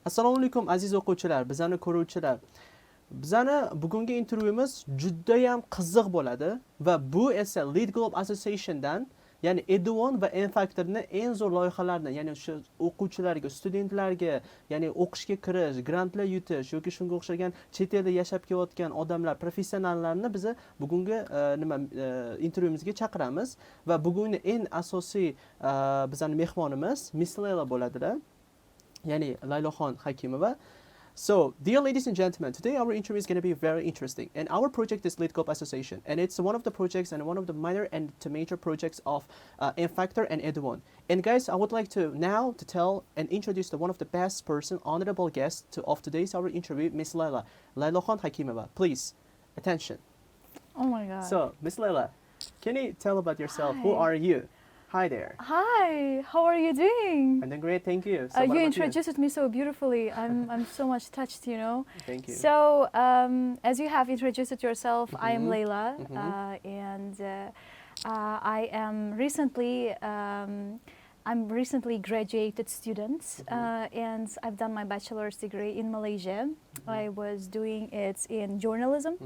Assalomu alaykum aziz o'quvchilar, bizani ko'ruvchilar. Bizani bugungi intervyuimiz juda ham qiziq bo'ladi va bu esa LeadGlobe Association'dan, ya'ni Eduvon va N-Factor'ni eng zo'r loyihalarni, ya'ni o'sha o'quvchilarga, studentlarga, ya'ni o'qishga kirish, grantlar yutish yoki shunga o'xshagan chet elda yashab kelayotgan odamlar, professionallarni biz bugungi intervyumizga chaqiramiz va bugungi eng asosiy bizani mehmonimiz Miss Leyla bo'ladilar. Yani Leyla Hakimova. So, dear ladies and gentlemen, today our interview is going to be very interesting. And our project is LeadGlobe Association. And it's one of the projects and one of the minor and the major projects of N-Factor and Eduvon. And guys, I would like to now to tell and introduce one of the best person, honorable guest of today's our interview, Miss Leyla. Leyla Hakimova. Please, attention. Oh my God. So, Miss Leyla, can you tell about yourself? Hi. Who are you? Hi there. Hi, how are you doing? I'm doing great, thank you. So You introduced me so beautifully. I'm so much touched, you know. Thank you. So, as you have introduced yourself, I am Leyla, and I am recently I'm recently graduated student, and I've done my bachelor's degree in Malaysia. I was doing it in journalism.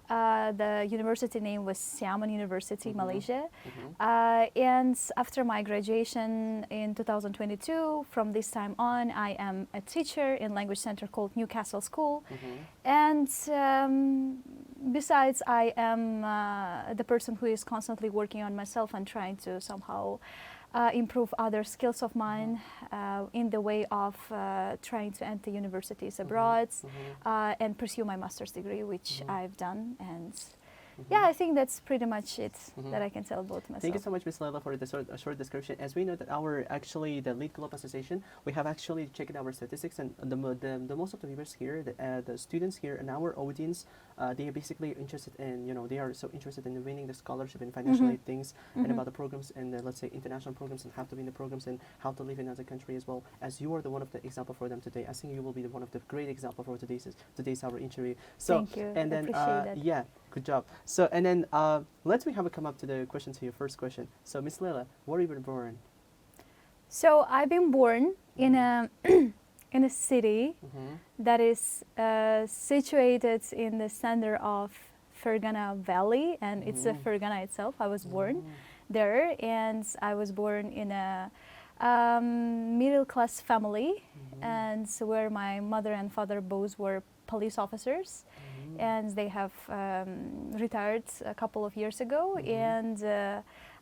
The university name was Siaman University, Malaysia. And after my graduation in 2022, from this time on, I am a teacher in language center called Newcastle School. And besides, I am the person who is constantly working on myself and trying to somehow improve other skills of mine in the way of trying to enter universities abroad and pursue my master's degree, which I've done. And yeah, I think that's pretty much it that I can tell about myself. Thank you so much, Ms. Leyla, for the short description. As we know that our the LeadGlobe Association, we have actually checked our statistics, and the most of the viewers here, the students here in our audience, they are basically interested in, you know, they are so interested in winning the scholarship and financial aid things, and about the programs and let's say international programs and how to win the programs and how to live in another country as well. As you are the one of the example for them today, I think you will be one of the great example for today's our interview. So, thank you. And then appreciate that. yeah. Good job. So, and then let me have a come up to the question to your first question. So, Miss Leyla, where were you born? So I've been born in a in a city that is situated in the center of Fergana Valley, and it's a Fergana itself. I was born there, and I was born in a middle-class family, and so where my mother and father both were police officers. And they have retired a couple of years ago, and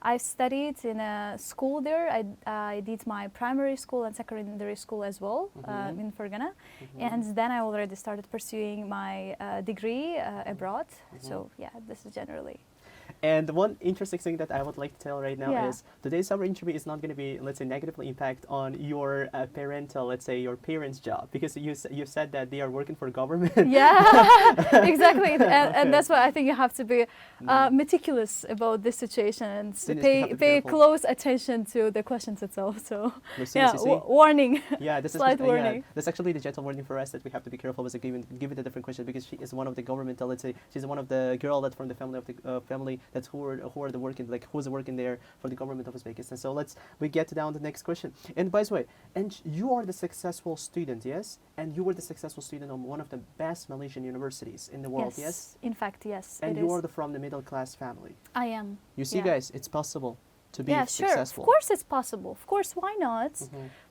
I studied in a school there. I did my primary school and secondary school as well in Fergana, and then I already started pursuing my degree abroad. So yeah, this is generally. And one interesting thing that I would like to tell right now Yeah. is today's our interview is not going to be, let's say, negatively impact on your parental, let's say, your parents' job, because you said that they are working for government. Yeah, exactly, and that's why I think you have to be meticulous about this situation and pay close attention to the questions itself. So yeah, warning. Yeah, this Slight is warning. Yeah, that's actually the gentle warning for us that we have to be careful with giving the different question, because she is one of the governmental, let's say, she's one of the girl that from the family of the family that's who are the working, like who's working there for the government of Uzbekistan. So we get down to the next question. And by the way, and you are the successful student, yes? And you were the successful student of one of the best Malaysian universities in the world, yes? In fact, yes. And you are from the middle class family. I am. You see, guys, it's possible to be successful. successful. Of course it's possible. Of course, why not?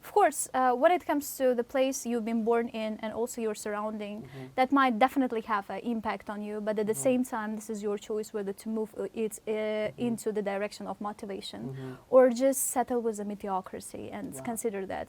Of course, when it comes to the place you've been born in and also your surrounding, that might definitely have an impact on you, but at the same time, this is your choice whether to move it into the direction of motivation or just settle with the mediocrity and consider that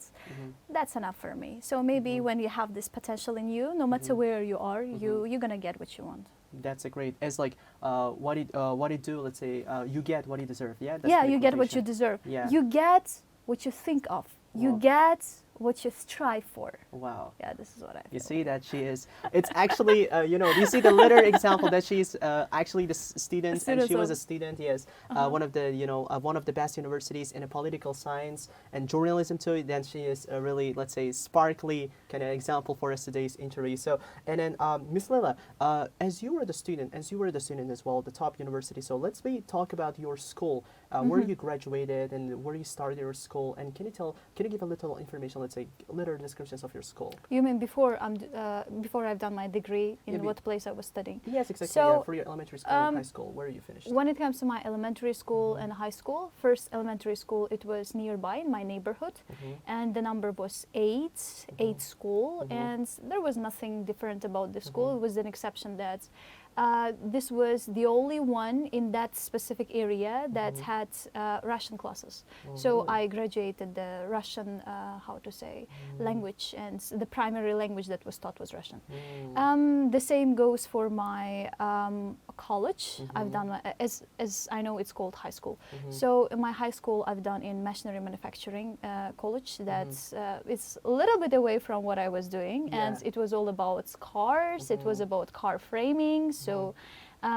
that's enough for me. So maybe when you have this potential in you, no matter where you are, you're gonna get what you want. That's a great. It's like what you do. Let's say you get what you deserve. Yeah. That's yeah, you get what you deserve. Yeah. You get what you think of. You get what you strive for. Wow. Yeah, this is what I feel. You see that she is. It's actually you know. You see the later example that she's actually the student, and she was a student. Yes, one of the one of the best universities in a political science and journalism too. Then she is a really, let's say, sparkly kind of example for us today's interview. So and then Miss Leyla, as you were the student as well, the top university. So let's talk about your school. where you graduated and where you started your school, and can you give a little information, let's say, little descriptions of your school? You mean before I've done my degree, in what place I was studying? Yes, exactly. So, for your elementary school and high school, where you finished? When it comes to my elementary school and high school, first elementary school, it was nearby in my neighborhood, and the number was 8 school, and there was nothing different about the school. It was an exception that this was the only one in that specific area that had Russian classes. So I graduated the Russian, language, and the primary language that was taught was Russian. The same goes for my college. I've done my, as I know, it's called high school. So in my high school, I've done in machinery manufacturing college. That's it's a little bit away from what I was doing, and it was all about cars. It was about car framing. So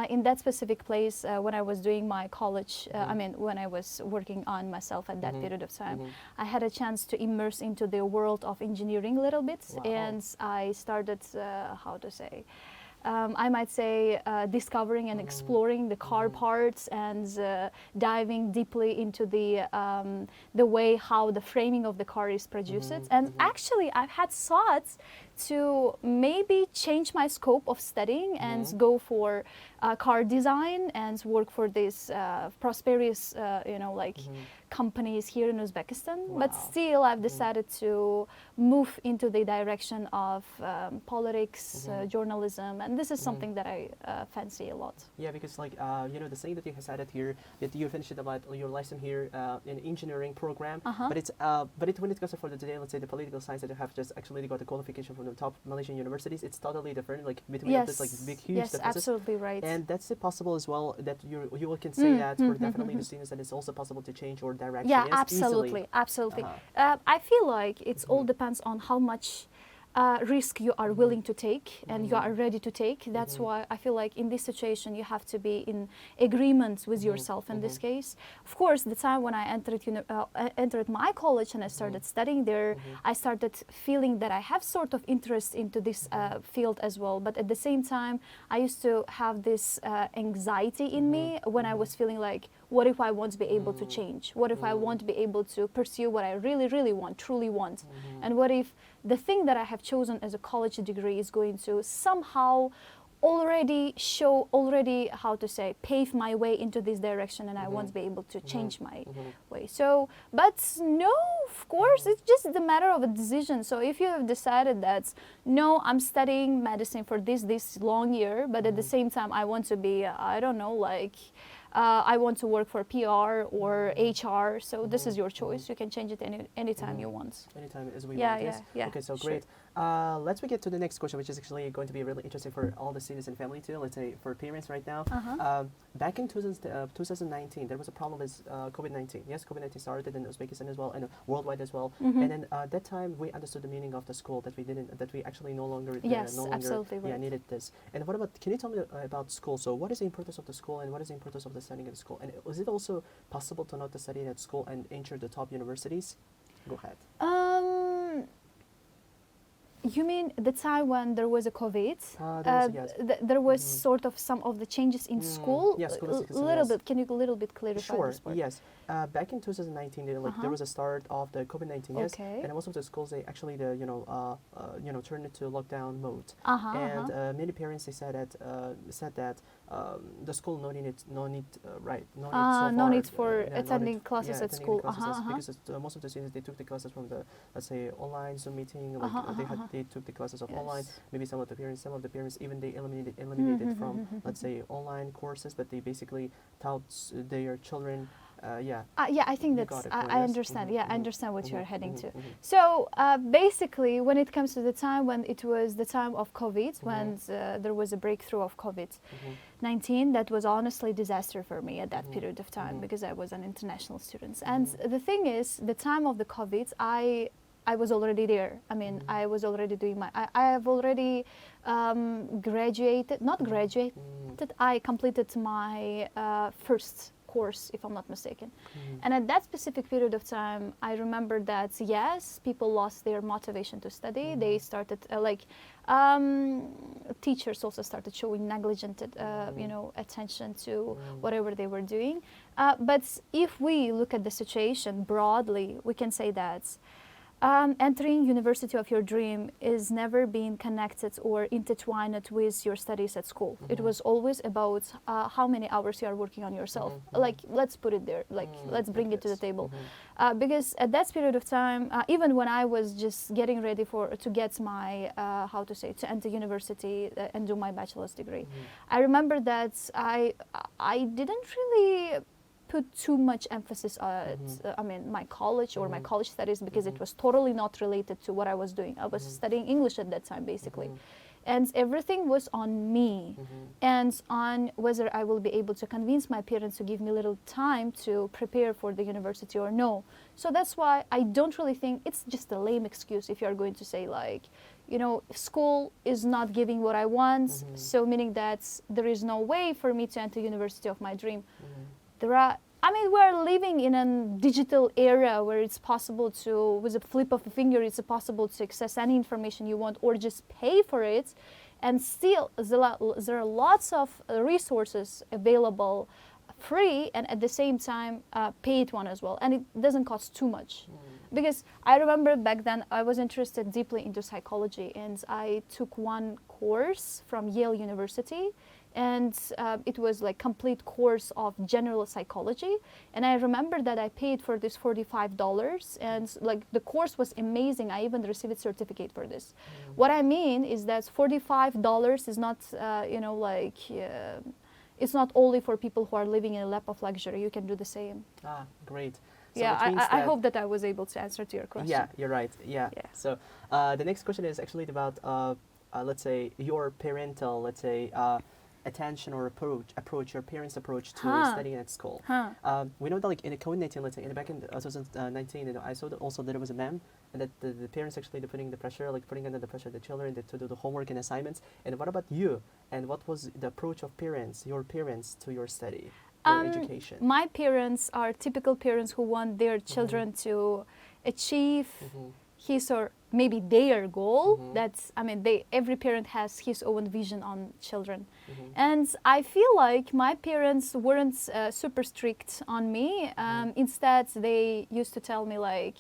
in that specific place, when I was doing my college, when I was working on myself at that period of time, I had a chance to immerse into the world of engineering a little bit, and I started, I might say, discovering and exploring the car parts and diving deeply into the way how the framing of the car is produced. And actually, I've had thoughts to maybe change my scope of studying and go for car design and work for these prosperous, companies here in Uzbekistan. But still, I've decided to move into the direction of politics, journalism, and this is something that I fancy a lot. Yeah, because the saying that you decided here that you finished about your license here in engineering program, but it's when it comes to for the today, let's say the political science that you have just actually got the qualification from the top Malaysian universities, it's totally different. Like between this big huge differences. Yes, absolutely right. And that's it possible as well that you can say that for definitely the students that it's also possible to change your direction. Yeah, absolutely. I feel like it all depends on how much risk you are willing to take and you are ready to take. That's why I feel like in this situation you have to be in agreement with yourself in this case. Of course, the time when I entered my college and I started studying there, I started feeling that I have sort of interest into this field as well. But at the same time, I used to have this anxiety in me when I was feeling like, what if I won't be able to change? What if I won't be able to pursue what I really, really want, truly want? And what if the thing that I have chosen as a college degree is going to somehow pave my way into this direction, and I won't be able to change my way. So, but no, of course, it's just a matter of a decision. So if you have decided that, no, I'm studying medicine for this long year, but at the same time I want to be, I want to work for PR or HR, so this is your choice. You can change it anytime you want. Anytime as we want, yes. Yeah. Okay, so great. Let's get to the next question, which is actually going to be really interesting for all the students and family too. Let's say for parents right now. Back in 2019, there was a problem with COVID-19. Yes, COVID-19 started in Uzbekistan as well and worldwide as well. And then at that time, we understood the meaning of the school, that we actually no longer absolutely right. needed this. And what about? Can you tell me about school? So what is the importance of the school, and what is the importance of the studying in school? And is it also possible to not to study at school and enter the top universities? Go ahead. You mean the time when there was a COVID? There was sort of some of the changes in school? Yes, bit. Can you a little bit clarify this part? Yes. Back in 2019, there was a start of the COVID-19, yes, and most of the schools they actually turned it to lockdown mode, and many parents they said that the school no need for attending classes at school, because most of the students they took the classes from the, let's say, online Zoom meeting, they took the classes of online. Maybe some of the parents even they eliminated from let's say online courses, but they basically taught their children. I think that's, I understand. I understand what you're heading to. So basically, when it comes to the time when it was the time of COVID, when there was a breakthrough of COVID-19, that was honestly a disaster for me at that period of time, because I was an international student. And the thing is, the time of the COVID, I was already there. I mean, I was already doing I have already I completed my first course, if I'm not mistaken. And at that specific period of time, I remember that, yes, people lost their motivation to study. They started, teachers also started showing negligent, attention to whatever they were doing. But if we look at the situation broadly, we can say that entering university of your dream is never being connected or intertwined with your studies at school. It was always about how many hours you are working on yourself. Like, let's put it there, like, let's bring it to the table. Because at that period of time, even when I was just getting ready to get my, to enter university and do my bachelor's degree, I remember that I didn't really put too much emphasis on my college or my college studies, because it was totally not related to what I was doing. I was studying English at that time, basically. And everything was on me and on whether I will be able to convince my parents to give me a little time to prepare for the university or no. So that's why I don't really think it's just a lame excuse if you are going to say, like, school is not giving what I want, so meaning that there is no way for me to enter university of my dream. We're living in a digital era where it's possible to, with a flip of a finger, it's possible to access any information you want or just pay for it. And still, there are lots of resources available free and at the same time paid one as well. And it doesn't cost too much. Because I remember back then I was interested deeply into psychology, and I took one course from Yale University. And it was like complete course of general psychology. And I remember that I paid for this $45, and like the course was amazing. I even received a certificate for this. What I mean is that $45 is not, it's not only for people who are living in a lap of luxury. You can do the same. Great. So yeah, I hope that I was able to answer to your question. Yeah, you're right. Yeah. So the next question is actually about, let's say, your parental, attention or approach, your parents' approach to studying at school. We know that, like, in the COVID-19, let's say, back in 2019, I saw that also there was a meme, and that the parents actually putting under the pressure the children to do the homework and assignments. And what about you? And what was the approach of your parents to your study, your education? My parents are typical parents who want their children to achieve his or maybe their goal. That's, every parent has his own vision on children. And I feel like my parents weren't super strict on me. Instead, they used to tell me, like,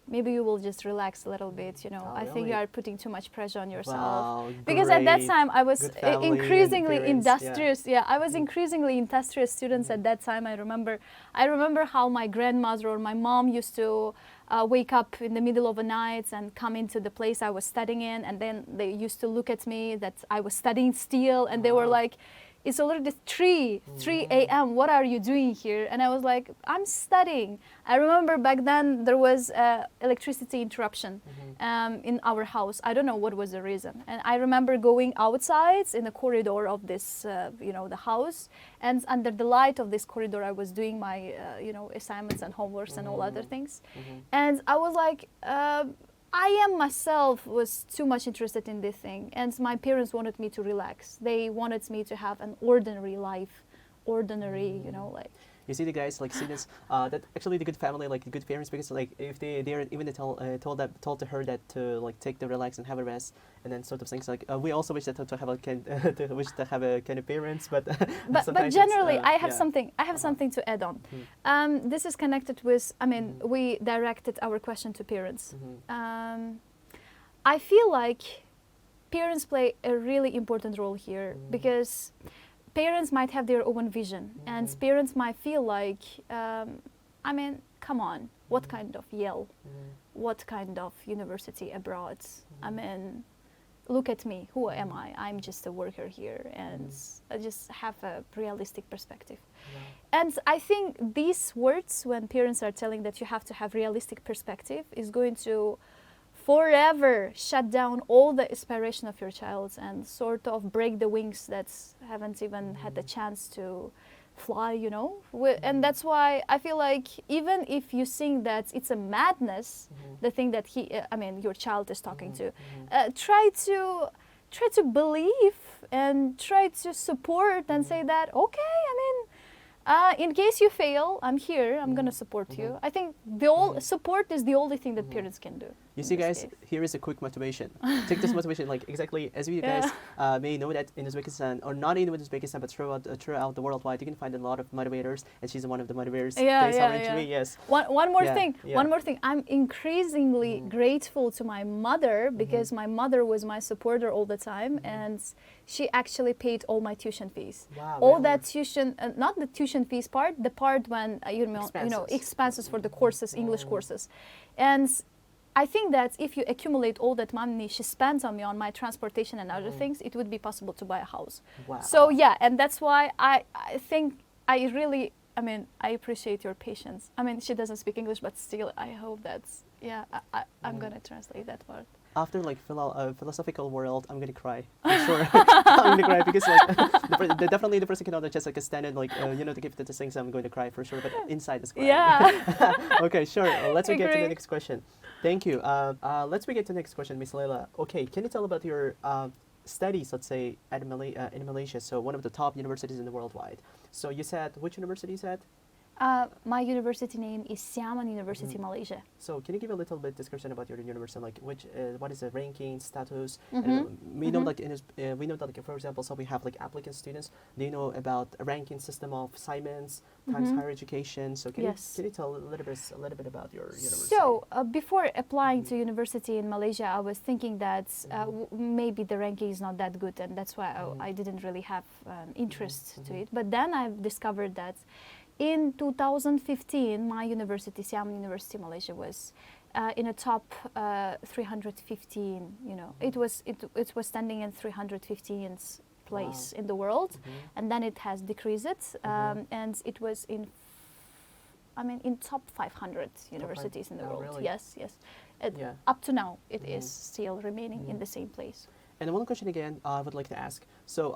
maybe you will just relax a little bit, I think you are putting too much pressure on yourself. Wow, because at that time I was increasingly industrious. I was increasingly industrious students at that time. I remember how my grandmother or my mom used to wake up in the middle of the night and come into the place I was studying in, and then they used to look at me that I was studying still, and they were like, it's already 3 a.m. What are you doing here? And I was like, I'm studying. I remember back then there was electricity interruption in our house. I don't know what was the reason. And I remember going outside in the corridor of this, the house. And under the light of this corridor, I was doing my, assignments and homeworks and all other things. And I was like, I am myself was too much interested in this thing, and my parents wanted me to relax. They wanted me to have an ordinary life, You see the guys, like, see this, that actually the good family, like the good parents, because like if they're even told to her that to like take the relax and have a rest, and then sort of things like we also wish that to have a kind of parents, but but generally I have something to add on. This is connected with, we directed our question to parents. I feel like parents play a really important role here, because parents might have their own vision, and parents might feel like, come on, what kind of Yale, what kind of university abroad? Look at me, who am I? I'm just a worker here, and I just have a realistic perspective. And I think these words, when parents are telling that you have to have realistic perspective, is going to forever shut down all the aspiration of your child and sort of break the wings that haven't even had the chance to fly, and that's why I feel like even if you think that it's a madness, the thing that your child is talking to, try to believe and try to support and say that, okay, In case you fail, I'm here. I'm gonna support you. I think the support is the only thing that parents can do. You see, guys, here is a quick motivation. Take this motivation, like exactly as you guys may know that in Uzbekistan, or not in Uzbekistan, but throughout the worldwide, you can find a lot of motivators, and she's one of the motivators. Yes. One more thing. One more thing. I'm increasingly grateful to my mother because my mother was my supporter all the time, and she actually paid all my tuition fees. Wow, all really? that tuition, not the tuition fees part, the part when expenses for the courses, English courses, and I think that if you accumulate all that money she spends on me on my transportation and other things, it would be possible to buy a house. Wow. So yeah, and that's why I think I really, I mean, I appreciate your patience. I mean, she doesn't speak English, but still, I hope that's, I'm gonna translate that part. After like philosophical world, I'm gonna cry. For sure. I'm gonna cry because like definitely the person cannot just like stand and like to give the things. I'm going to cry for sure, but inside is crying. Yeah. Okay, sure. Let's get to the Agree. next question. Thank you. Let's get to the next question, Miss Leyla. Okay, can you tell about your studies, let's say, in Malaysia? So one of the top universities in the worldwide. So you said, which university you said? My university name is Siaman University, Malaysia. So can you give a little bit description about your university, like what is the ranking status? And we know like like, for example, so we have like applicant students. They know about a ranking system of assignments, times higher education. So can you tell a little bit about your university? So before applying to university in Malaysia, I was thinking that maybe the ranking is not that good, and that's why I didn't really have interest to it. But then I've discovered that in 2015, my university, Siam University, Malaysia, was in a top 315. It was standing in 315th place in the world, and then it has decreased, and it was in top 500 universities in the world. Really? Yes. Up to now, it is still remaining in the same place. And one question again, I would like to ask. So,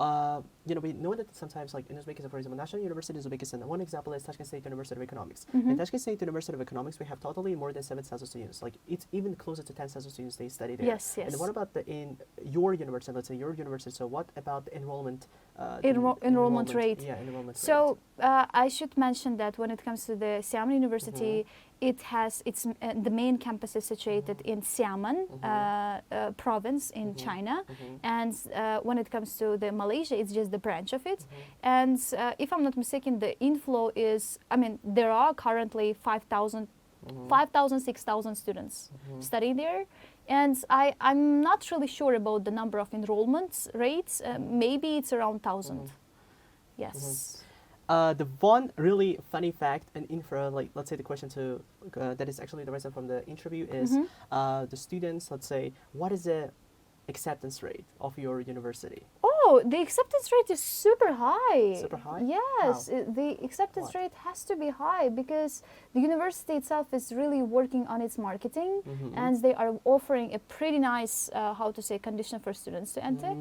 we know that sometimes, like in Uzbekistan, for example, National University of Uzbekistan, one example is Tashkent State University of Economics. In Tashkent State University of Economics, we have totally more than 7,000 students. Like, it's even closer to 10,000 students they study there. Yes. And what about in your university, let's say your university, so what about the enrollment? Enrollment rate. Yeah, enrollment rate. So, I should mention that when it comes to the Xiamen University, it has the main campus is situated in Xiamen province in China, and when it comes to the Malaysia, it's just the branch of it. And if I'm not mistaken, the inflow is, there are currently 5,000, 6,000 students studying there. And I'm not really sure about the number of enrollment rates. Maybe it's around 1,000. Yes. The one really funny fact and info, like let's say the question that is actually the reason from the interview is the students, let's say, what is the acceptance rate of your university? Oh, the acceptance rate is super high. Super high? Yes, the acceptance rate has to be high because the university itself is really working on its marketing, and they are offering a pretty nice, condition for students to enter.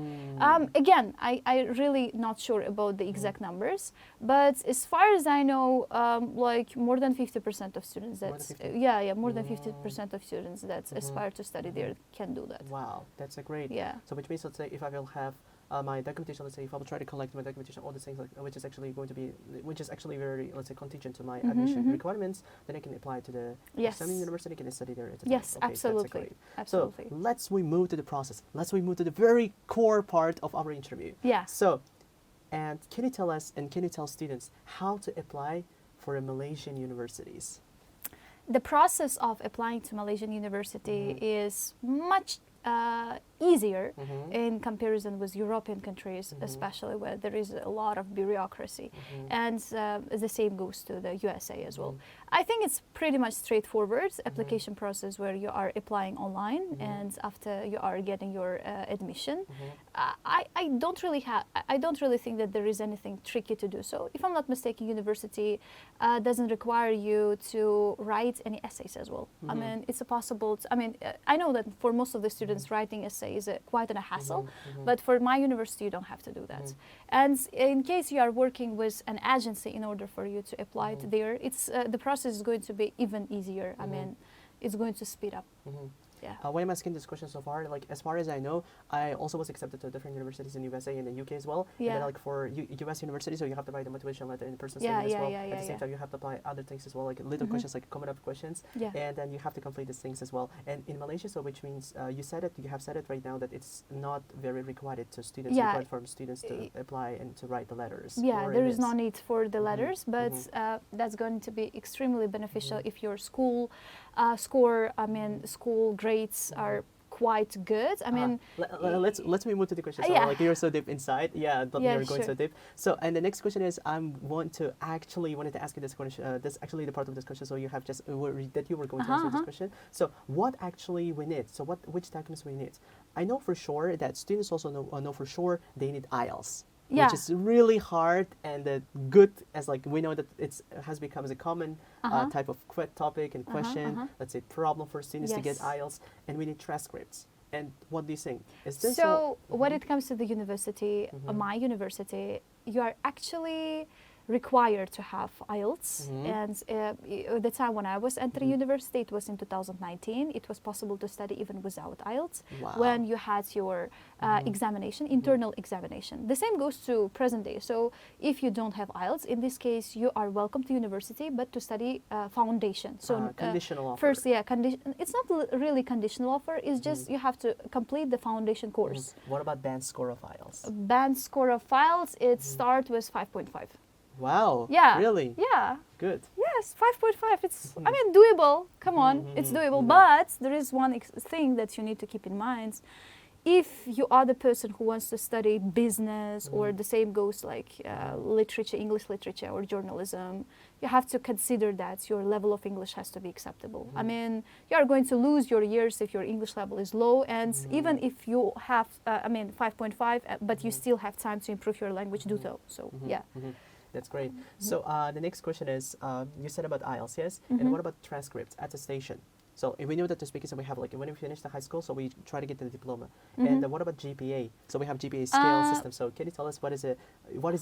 Again, I really not sure about the exact numbers, but as far as I know, like more than 50% of students more than 50% of students that aspire to study there can do that. Wow, that's a great. Yeah. So which means, let's say, if I will have my documentation, let's say, if I will try to collect my documentation, all the things which is actually very, let's say, contingent to my admission requirements, then I can apply to the Islamic university, can study there. Yes, absolutely. So we move to the process. We move to the very core part of our interview. Yeah. So, and can you tell us and can you tell students how to apply for Malaysian universities? The process of applying to Malaysian university is much easier in comparison with European countries, especially where there is a lot of bureaucracy. And the same goes to the USA as well. I think it's pretty much straightforward application process where you are applying online, and after you are getting your admission. I don't really think that there is anything tricky to do so. If I'm not mistaken, university doesn't require you to write any essays as well. It's a possible. I know that for most of the students, writing essay is quite a hassle, but for my university, you don't have to do that. And in case you are working with an agency in order for you to apply it there, it's the process is going to be even easier. It's going to speed up. Yeah. Why I'm asking this question so far, like as far as I know, I also was accepted to different universities in USA and the UK as well. Yeah. And then like for US universities, so you have to write the motivation letter in person Yeah, statement as yeah, well. yeah, At yeah, the same yeah. time, you have to apply other things as well, like little questions, like common up questions. Yeah. And then you have to complete these things as well. And in Malaysia, so which means you have said it right now that it's not very required to students, Yeah. required for students to apply and to write the letters. Yeah, or there it is no need for the letters, but mhm. that's going to be extremely beneficial if your school score, school grades are quite good. I mean, let's move to the question. So yeah. like you're so deep inside, yeah, Yeah, you're going sure. so deep. So and the next question is wanted to ask you this question. This actually the part of this question. So you have just that you were going to answer this question. So what actually we need? So which documents we need? I know for sure that students also know for sure they need IELTS. Yeah. Which is really hard and good, as like we know that it has become a common type of topic and question. Let's say problem for students to get IELTS, and we need transcripts. And what do you think? Is this so? When it comes to the university, my university, you are actually required to have IELTS. And at the time when I was entering university, it was in 2019. It was possible to study even without IELTS when you had your examination, internal examination. The same goes to present day. So if you don't have IELTS, in this case, you are welcome to university, but to study foundation. So conditional offer. First, yeah, it's not really conditional offer. It's just you have to complete the foundation course. What about band score of IELTS? Band score of IELTS, it starts with 5.5. Wow. Yeah. Really? Yeah. Good. Yes, 5.5. It's, I mean, doable. Come on, it's doable. But there is one thing that you need to keep in mind. If you are the person who wants to study business, or the same goes like literature, English literature, or journalism, you have to consider that your level of English has to be acceptable. I mean, you are going to lose your years if your English level is low, and even if you have, 5.5, but you still have time to improve your language, do so. So, yeah. That's great. So the next question is, you said about IELTS, yes? And what about transcripts, attestation? So we know that Uzbekistan we have like when we finish the high school, so we try to get the diploma. And what about GPA? So we have GPA scale system. So can you tell us what is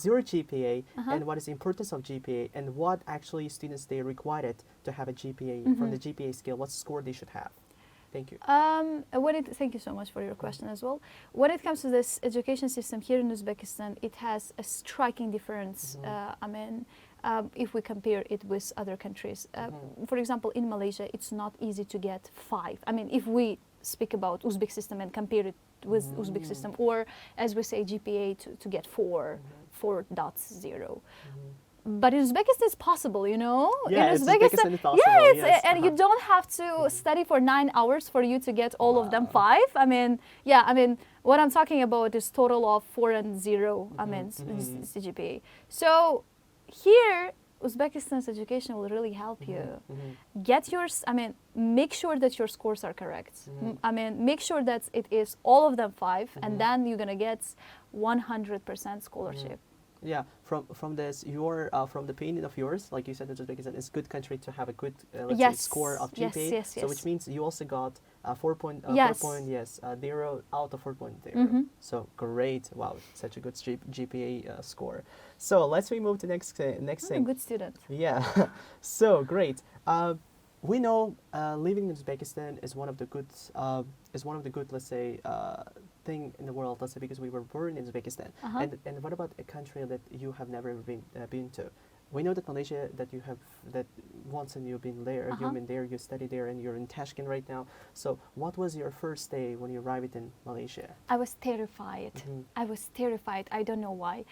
your GPA and what is the importance of GPA and what actually students they are required to have a GPA from the GPA scale? What score they should have? Thank you. Thank you so much for your question as well. When it comes to this education system here in Uzbekistan, it has a striking difference. If we compare it with other countries. For example, in Malaysia, it's not easy to get 5. I mean, if we speak about Uzbek system and compare it with Uzbek system, or as we say GPA to get 4.0. But in Uzbekistan, it's possible, you know. Yeah, in Uzbekistan it's possible. Yeah, yes. And you don't have to study for 9 hours for you to get all of them 5. I mean, what I'm talking about is total of 4 and 0. CGPA. So here, Uzbekistan's education will really help you. Get yours. Make sure that your scores are correct. Make sure that it is all of them 5, and then you're gonna get 100% scholarship. Yeah, from this, from the opinion of yours, like you said, that Uzbekistan is a good country to have a good say score of GPA. Yes. So which means you also got 4.0 out of 4.0. So great! Wow, such a good GPA score. So let's move to next thing. I'm a good student. Yeah, so great. We know living in Uzbekistan is one of the good let's say thing in the world, let's say, because we were born in Uzbekistan. And what about a country that you have never been to? We know that Malaysia, that once you've been there, you study there, and you're in Tashkent right now. So what was your first day when you arrived in Malaysia? I was terrified. I don't know why.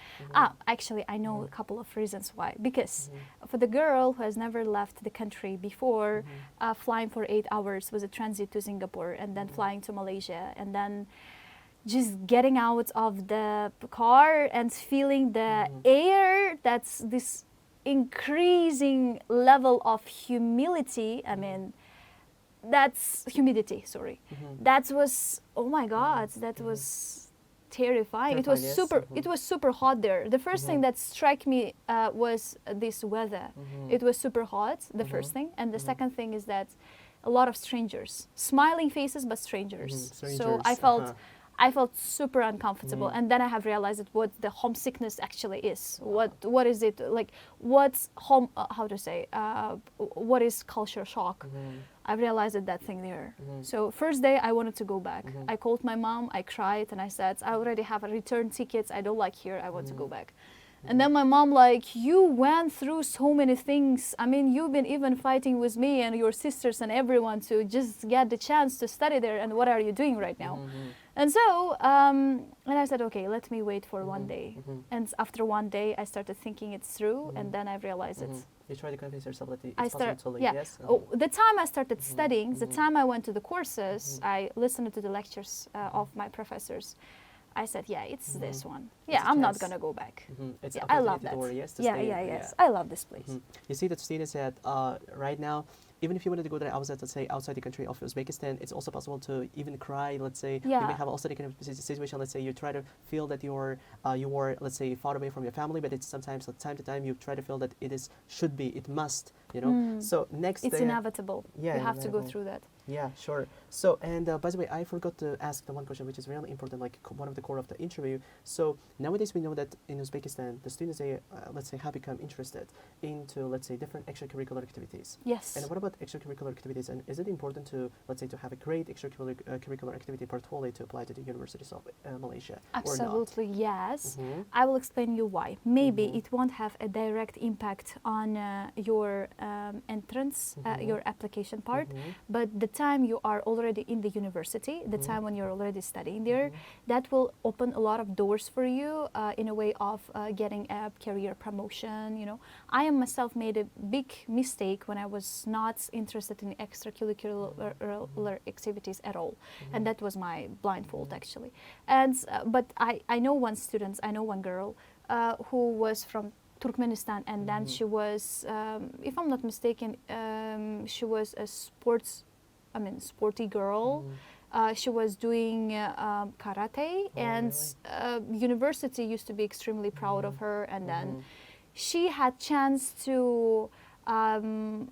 Actually, I know a couple of reasons why. Because for the girl who has never left the country before, flying for 8 hours was a transit to Singapore, and then flying to Malaysia, and then just getting out of the car and feeling the air, that's this increasing level of humility. That's humidity, sorry. That was, oh my God, that was terrifying. It was super hot there. The first thing that struck me was this weather. It was super hot, the first thing. And the second thing is that a lot of strangers, smiling faces, but strangers. So I felt I felt super uncomfortable, and then I have realized what the homesickness actually is. What is it like? What's home? How to say? What is culture shock? I realized that thing there. So first day I wanted to go back. I called my mom. I cried and I said, I already have a return tickets. I don't like here. I want to go back. And then my mom like, you went through so many things. I mean, you've been even fighting with me and your sisters and everyone to just get the chance to study there. And what are you doing right now? And so, and I said, okay, let me wait for one day. And after one day, I started thinking it through, and then I realized it. You try to convince yourself that it's possible to leave, yes? The time I started studying, the time I went to the courses, I listened to the lectures of my professors. I said, yeah, it's this one. Yeah, I'm not going to go back. It's I love that. Yes. I love this place. You see that students that right now, even if you wanted to go there outside, let's say, outside the country of Uzbekistan, it's also possible to even cry, let's say. You may have also the kind of situation, let's say, you try to feel that you are, let's say, far away from your family, but it's sometimes, time to time, you try to feel that it must, you know. So next it's inevitable. Yeah, you have to go through that. Yeah, sure. So, and by the way, I forgot to ask the one question which is really important, like one of the core of the interview. So nowadays we know that in Uzbekistan, the students, they, let's say, have become interested into, let's say, different extracurricular activities. Yes. And what about extracurricular activities? And is it important to, let's say, to have a great extracurricular activity portfolio to apply to the universities of Malaysia? Absolutely, yes. I will explain you why. Maybe it won't have a direct impact on your entrance, your application part, but the time you are already in the university, the time when you're already studying there, that will open a lot of doors for you in a way of getting a career promotion. You know, I am myself made a big mistake when I was not interested in extracurricular activities at all, and that was my blind fault actually. And but I know one student, I know one girl who was from Turkmenistan, and then she was, if I'm not mistaken, she was a sporty girl. She was doing karate, and university used to be extremely proud of her, and then she had chance to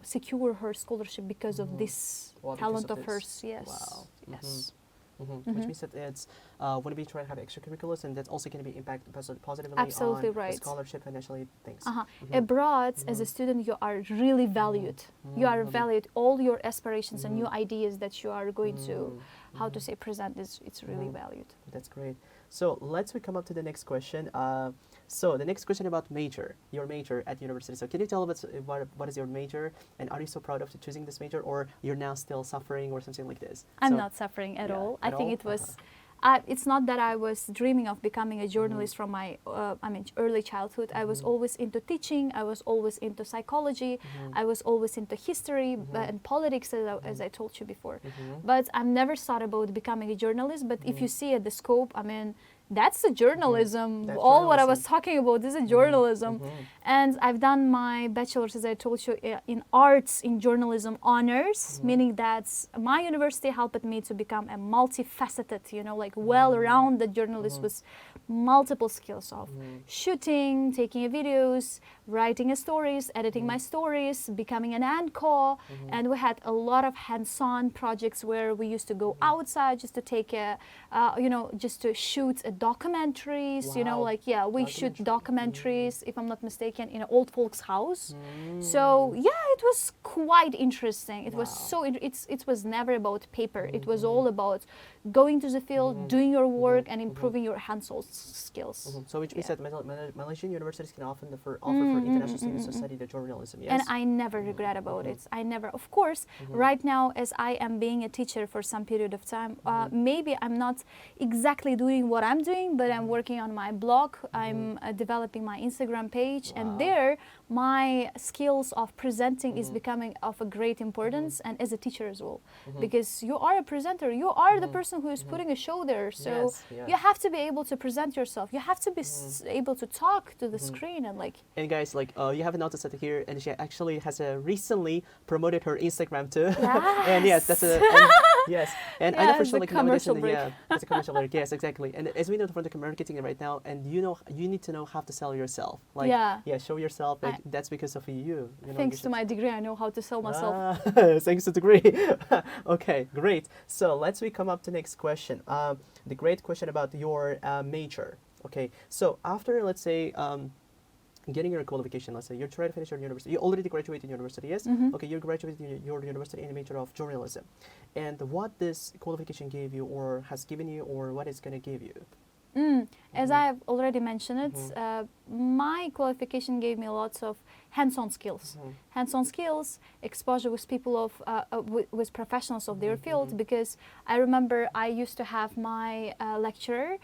secure her scholarship because of this talent of hers. Yes. Wow. Yes. Which means that it's when we try to have extracurriculars, and that's also going to be impact positively Absolutely on right. the scholarship, financially things. Abroad, as a student, you are really valued. You are valued. All your aspirations and new ideas that you are going to, how to say, present it's really valued. That's great. So let's come up to the next question. So the next question about major, your major at university. So can you tell us what is your major, and are you so proud of choosing this major, or you're now still suffering or something like this? I'm not suffering at all. I think it was, it's not that I was dreaming of becoming a journalist from my, early childhood. I was always into teaching. I was always into psychology. I was always into history and politics, as I told you before. But I've never thought about becoming a journalist. But if you see at the scope, I mean, that's a journalism. That's all journalism. What I was talking about is a journalism. And I've done my bachelor's, as I told you, in arts in journalism honors, meaning that my university helped me to become a multifaceted, you know, like well-rounded journalist with multiple skills of shooting, taking videos, writing stories, editing my stories, becoming an anchor. And we had a lot of hands-on projects where we used to go outside just to take a, just to shoot documentaries, you know, like, we shoot documentaries, if I'm not mistaken, in an old folks' house. So, it was quite interesting. It was so, it was never about paper. It was all about going to the field, doing your work, and improving your hands-on skills. So which means that Malaysian universities can offer for international students to study the journalism, yes? And I never regret about it. I never, of course, right now, as I am being a teacher for some period of time, maybe I'm not exactly doing what I'm doing, but I'm working on my blog. I'm developing my Instagram page, and there my skills of presenting is becoming of a great importance, and as a teacher as well, because you are a presenter, you are the person who is putting a show there, so you have to be able to present yourself, you have to be able to talk to the screen, and like. And guys, like you haven't noticed it here, and she actually has recently promoted her Instagram too. Yes. And yes, that's a yes. And I know for sure, like commercial break. it's a commercial break. Yes, exactly. And as we know from the marketing right now, and you need to know how to sell yourself. Like show yourself. Like, that's because of you. Thanks to my degree, I know how to sell myself. Thanks to the degree. Okay, great. So let's come up to next question. the great question about your major. Okay, so after, let's say, getting your qualification, let's say you're trying to finish your university, you already graduated university, yes? Okay, you graduated your university in a major of journalism. And what this qualification gave you or has given you or what it's going to give you? As I have already mentioned it, my qualification gave me lots of hands-on skills. Hands-on skills, exposure with people of, with professionals of their field, because I remember I used to have my lecturer,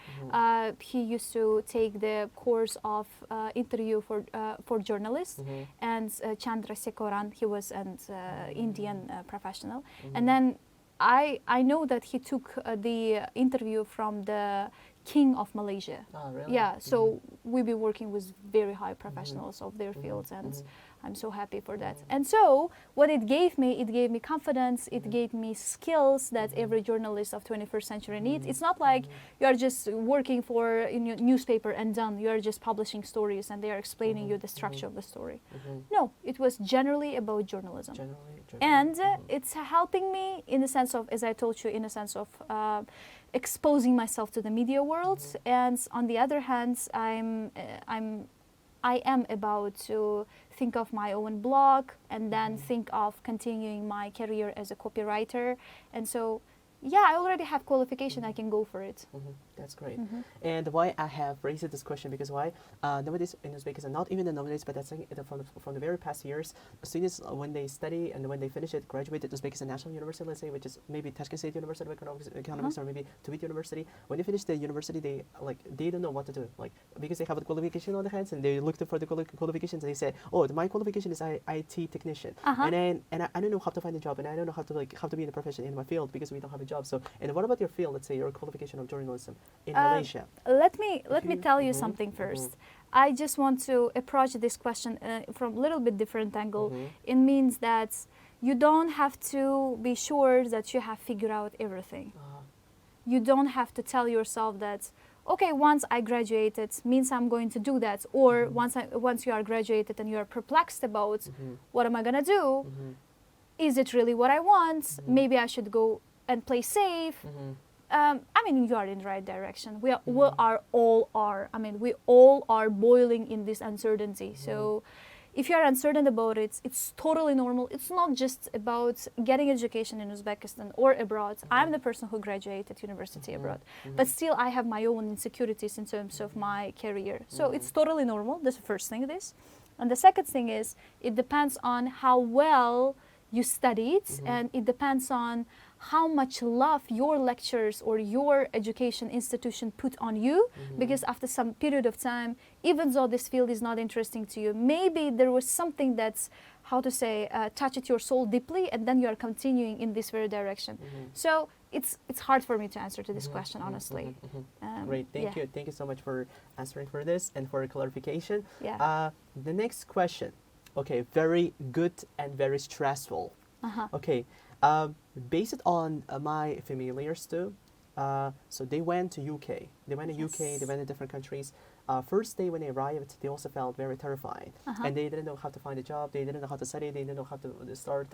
he used to take the course of interview for journalists, and Chandra Sekhoran, he was an Indian professional. And then I know that he took the interview from the King of Malaysia. Oh, really? Yeah, so we'll be working with very high professionals of their fields, and I'm so happy for that. And so what it gave me confidence, it gave me skills that every journalist of 21st century needs. It's not like you are just working for a newspaper and done. You are just publishing stories and they are explaining you the structure of the story. No, it was generally about journalism. And it's helping me in the sense of, as I told you, in the sense of exposing myself to the media world. And on the other hand, I am about to think of my own blog and then think of continuing my career as a copywriter. And so, yeah, I already have qualification. I can go for it. That's great. And why I have raised this question, because why nowadays in Uzbekistan, not even nowadays, but that's from the very past years, students when they study and when they finish it, graduate at Uzbekistan National University, let's say, which is maybe Tashkent State University of Economics, or maybe Tawit University. When they finish the university, they don't know what to do, like, because they have a qualification on their hands and they looked for the qualifications. And they say, oh, my qualification is IT technician, and I don't know how to find a job, and I don't know how to be in a profession in my field because we don't have a job. So, and what about your field? Let's say your qualification of journalism in Malaysia. Let me tell you something first. I just want to approach this question from a little bit different angle. It means that you don't have to be sure that you have figured out everything. You don't have to tell yourself that, okay, once I graduated means I'm going to do that, or once you are graduated and you are perplexed about what am I gonna do, is it really what I want? Maybe I should go and play safe. I mean, you are in the right direction. We all are boiling in this uncertainty. So if you are uncertain about it, it's totally normal. It's not just about getting education in Uzbekistan or abroad. I'm the person who graduated university abroad, but still I have my own insecurities in terms of my career. So it's totally normal. That's the first thing it is. And the second thing is, it depends on how well you studied, and it depends on how much love your lecturers or your education institution put on you, because after some period of time, even though this field is not interesting to you, maybe there was something that's, how to say, touched your soul deeply, and then you are continuing in this very direction. So it's hard for me to answer to this question, honestly. Great, thank you. Thank you so much for answering for this and for clarification. Yeah. The next question, okay, very good and very stressful. Okay. Based on my familiars too, so they went to UK. They went to UK. They went to different countries. First day when they arrived, they also felt very terrified, and they didn't know how to find a job. They didn't know how to study. They didn't know how to start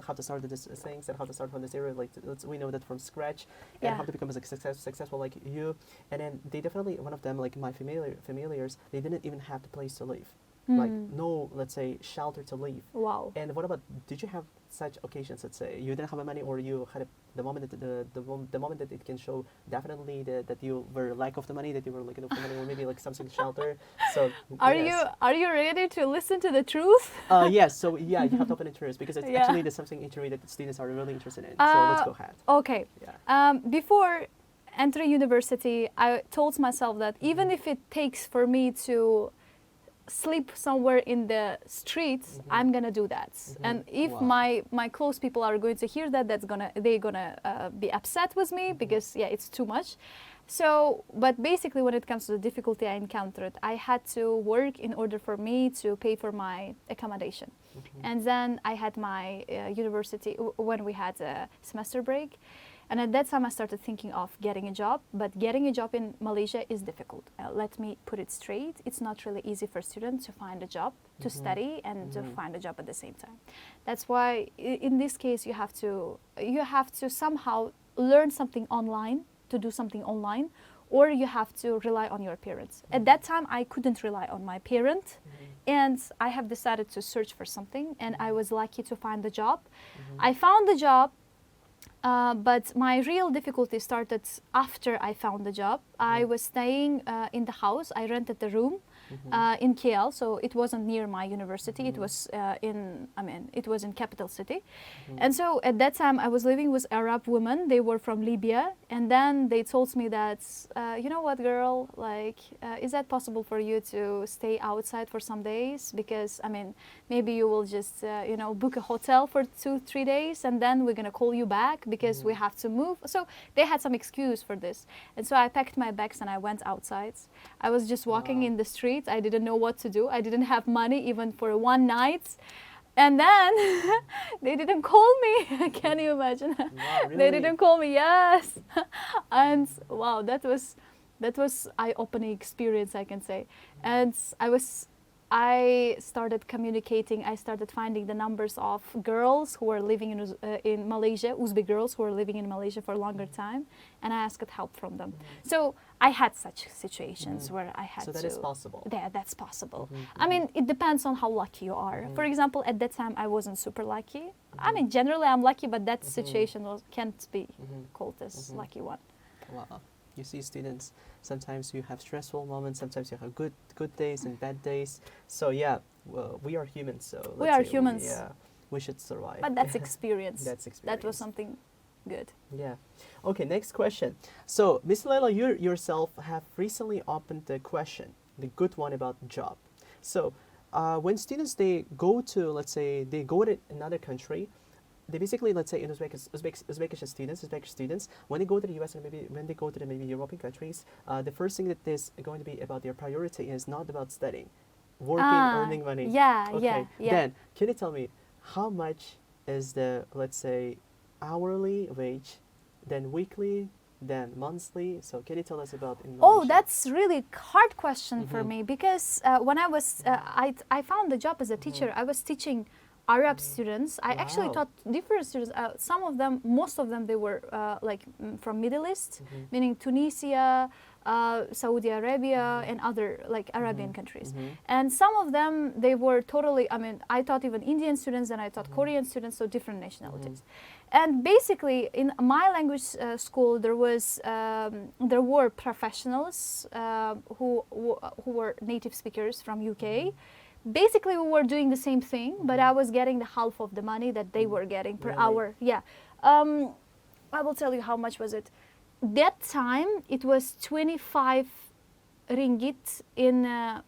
these things and how to start from this area. Like we know that from scratch, and how to become successful like you. And then they definitely, one of them, like my familiars, they didn't even have the place to live. Like no, let's say, shelter to live. Wow. And what about, did you have such occasions? Let's say you didn't have money, or you had the moment that the moment that it can show definitely that you were lack of the money, that you were looking for money, or maybe like something shelter. So are you ready to listen to the truth? Yes. So yeah, you have to open interest, because it's actually the something interview that the students are really interested in. So let's go ahead. Okay. Yeah. Before entering university, I told myself that even if it takes for me to sleep somewhere in the streets, I'm gonna do that. And if my close people are going to hear that, they're gonna be upset with me, because it's too much. So, but basically, when it comes to the difficulty I encountered, I had to work in order for me to pay for my accommodation. And then I had my university when we had a semester break. And at that time, I started thinking of getting a job. But getting a job in Malaysia is difficult. Let me put it straight. It's not really easy for students to find a job, to study, and to find a job at the same time. That's why, in this case, you have to somehow learn something online, to do something online, or you have to rely on your parents. At that time, I couldn't rely on my parent, and I have decided to search for something, and I was lucky to find the job. I found the job, but my real difficulty started after I found the job. I was staying in the house. I rented the room in KL, so it wasn't near my university. It was it was in capital city. And so at that time, I was living with Arab women. They were from Libya, and then they told me that, you know what, girl, like, is that possible for you to stay outside for some days? Because maybe you will just book a hotel for 2-3 days, and then we're gonna call you back because we have to move. So they had some excuse for this, and so I packed my bags and I went outside. I was just walking in the street. I didn't know what to do. I didn't have money even for one night. And then they didn't call me. Can you imagine? Wow, really? They didn't call me. Yes. And wow, that was eye-opening experience, I can say. And I started communicating. I started finding the numbers of girls who were living in Malaysia, Uzbek girls who were living in Malaysia for a longer time, and I asked help from them. So I had such situations where I had to. So that is possible. Yeah, that's possible. It depends on how lucky you are. For example, at that time, I wasn't super lucky. Generally I'm lucky, but that situation can't be called as lucky one. Wow. You see, students, sometimes you have stressful moments, sometimes you have good days and bad days. So yeah, well, we are humans. So we are humans. We should survive. But that's experience. That's experience. That was something good. Yeah. Okay, next question. So, Miss Leyla, you yourself have recently opened the question, the good one about job. So, when students, they go to, let's say, they go to another country, they basically, let's say, in Uzbek students, when they go to the US and maybe when they go to the maybe European countries, the first thing that is going to be about their priority is not about studying, working, earning money. Yeah, okay. yeah. Then, can you tell me how much is the, let's say, hourly wage, then weekly, then monthly? So can you tell us about in Malaysia? Oh, that's really hard question for me, because when I was I found the job as a teacher. I was teaching Arab students. I actually taught different students. Some of them, most of them, they were from Middle East, meaning Tunisia, Saudi Arabia, and other Arabian countries. And some of them, they were totally, I taught even Indian students, and I taught Korean students, so different nationalities. And basically, in my language school, there were professionals who were native speakers from UK. Basically, we were doing the same thing, but I was getting the half of the money that they were getting per hour. Yeah. I will tell you how much was it. That time, it was 25 ringgit